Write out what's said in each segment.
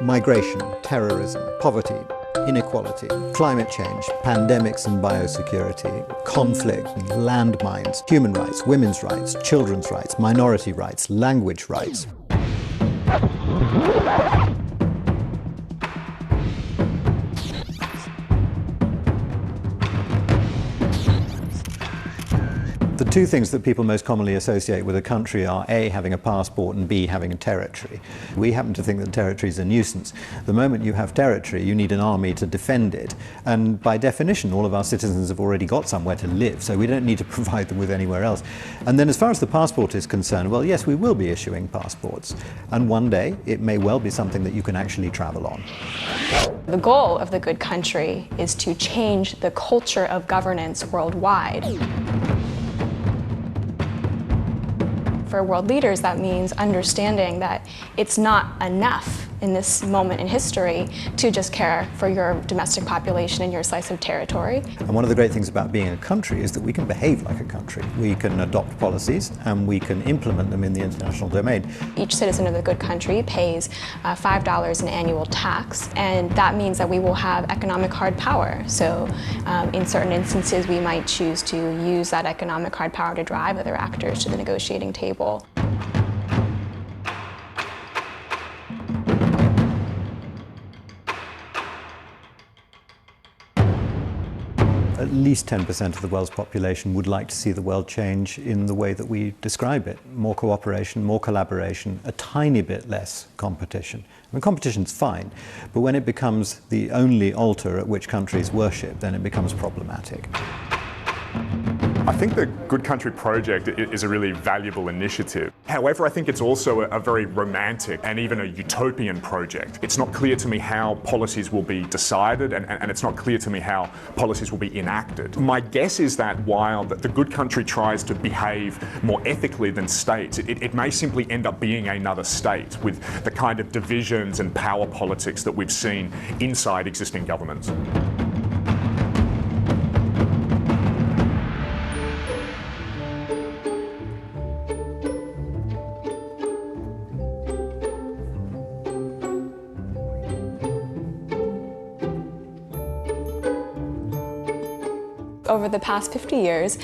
Migration, terrorism, poverty, inequality, climate change, pandemics and biosecurity, conflict, landmines, human rights, women's rights, children's rights, minority rights, language rights. The two things that people most commonly associate with a country are A, having a passport, and B, having a territory. We happen to think that territory is a nuisance. The moment you have territory, you need an army to defend it. And by definition, all of our citizens have already got somewhere to live, so we don't need to provide them with anywhere else. And then as far as the passport is concerned, well, yes, we will be issuing passports. And one day, it may well be something that you can actually travel on. The goal of the good country is to change the culture of governance worldwide. For world leaders, that means understanding that it's not enough in this moment in history to just care for your domestic population and your slice of territory. And one of the great things about being a country is that we can behave like a country. We can adopt policies and we can implement them in the international domain. Each citizen of the good country pays $5 in annual tax, and that means that we will have economic hard power. So in certain instances, we might choose to use that economic hard power to drive other actors to the negotiating table. At least 10% of the world's population would like to see the world change in the way that we describe it. More cooperation, more collaboration, a tiny bit less competition. I mean, competition's fine, but when it becomes the only altar at which countries worship, then it becomes problematic. I think the Good Country Project is a really valuable initiative. However, I think it's also a very romantic and even a utopian project. It's not clear to me how policies will be decided, and it's not clear to me how policies will be enacted. My guess is that while the Good Country tries to behave more ethically than states, it may simply end up being another state with the kind of divisions and power politics that we've seen inside existing governments. Over the past 50 years,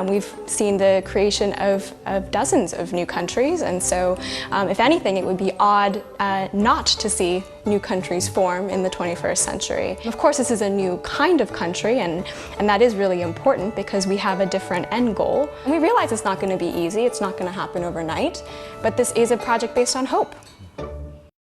we've seen the creation of dozens of new countries, and so if anything, it would be odd not to see new countries form in the 21st century. Of course, this is a new kind of country, and that is really important because we have a different end goal. And we realize it's not going to be easy, it's not going to happen overnight, but this is a project based on hope.